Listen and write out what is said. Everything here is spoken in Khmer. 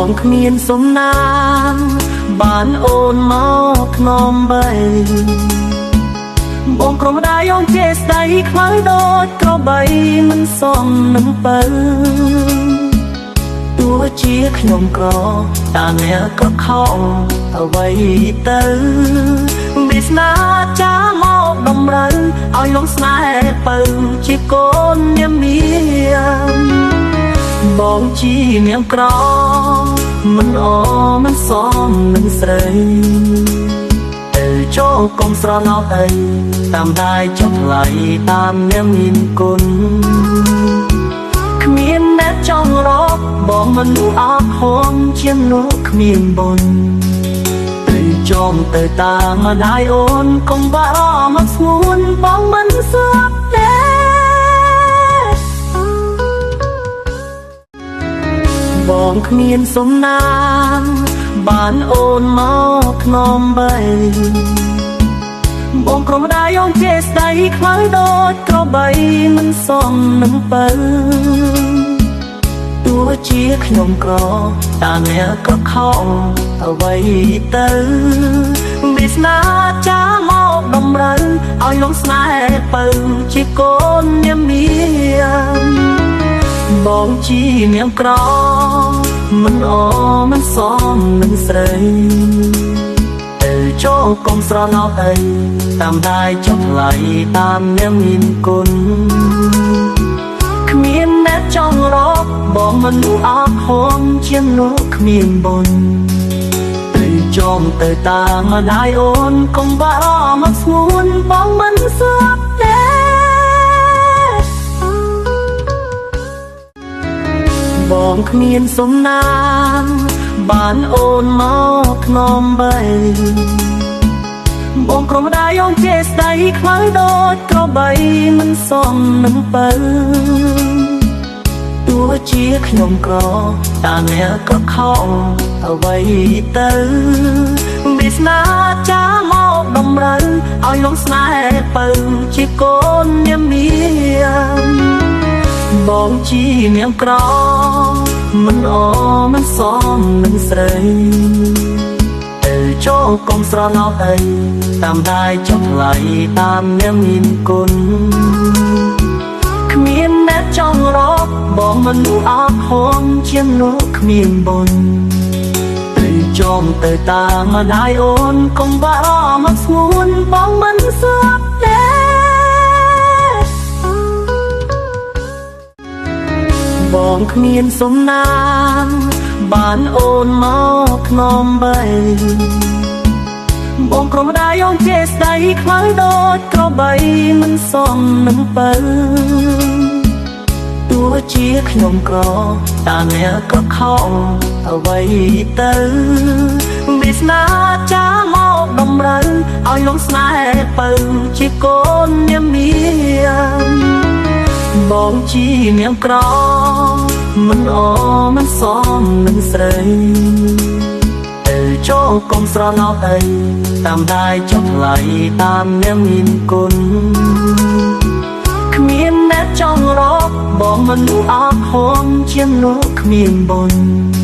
បងគ្មានសំណាងបានអូនមកខ្នំបីបងក្រុមដៃអូនជាស្ដីខ្មៅដូចក្របីមិនសមនឹងបើទោះជាខ្ញុំក្រតែអ្នកក៏ខំអ្វីទៅវាសនាចាមកដំរើឲ្យលងស្នេហ៍បើជាកូននាមមានបងជានាងក្រមិនអមិនសមនឹងស្រីទៅចូលកុំស្រណោអីតាមដៃចុះថ្លៃតាមនាងមានគុណគ្មានអ្នកចង់រកបងមិនអត់ហនជានោះគ្មានបុណ្យទៅចង់ទៅតាមម្ដាយអូនកុំបារម្ភស្ងួនបងមិនស្លាប់ទេបងគ្មានសំណាងបានអូនមកខ្នំបីបងក្រុមដៃអូនជាស្ដីខ្មៅដូចក្របីមិនសមនឹងបើទោះជាខ្ញុំក្រតែអ្នកក៏ខំអ្វីទៅវាសនាចាមកដំរើឲ្យលងស្នេហ៍បើជាកូននាមមានបងជានាងក្រមិនអមិនសមនឹងស្រីទៅចូលកុំស្រណោអីតាមដៃចុះថ្លៃតាមនាងមានគុណគ្មានអ្នកចង់រកបងមិនអត់ហនជានោះគ្មានបុណ្យទៅចង់ទៅតាមម្ដាយអូនកុំបារម្ភស្ងួនបងមិនស្លាប់ទេបងគ្មានសំណាងបានអូនមកខ្នំបីបងក្រុមដៃអូនជាស្ដីខ្មៅដូចក្របីមិនសមនឹងបើទោះជាខ្ញុំក្រតែអ្នកក៏ខំអ្វីទៅវាសនាចាមកដំរើឲ្យលងស្នេហ៍បើជាកូននាមមានបងជានាងក្រមិនអមិនសមនឹងស្រីទៅចូលកុំស្រណោអីតាមដៃចុះថ្លៃតាមនាងមានគុណគ្មានអ្នកចង់រកបងមិនអត់ហនជានោះគ្មានបុណ្យទៅចង់ទៅតាមម្ដាយអូនកុំបារម្ភស្ងួនបងមិនស្លាប់ទេបងគ្មានសំណាងបានអូនមកខ្នំបីបងក្រុមដៃអូនជាស្ដីខ្មៅដូចក្របីមិនសមនឹងបើទោះជាខ្ញុំក្រតែអ្នកក៏ខំអ្វីទៅវាសនាចាមកដំរើឲ្យលងស្នេហ៍បើជាកូននាមមានបងជានាងក្រមិនអមិនសមនឹងស្រីទៅចូលកុំស្រណោអីតាមដៃចុះថ្លៃតាមនាងមានគុណគ្មានអ្នកចង់រកបងមិនអត់ហនជានោះគ្មានបុណ្យ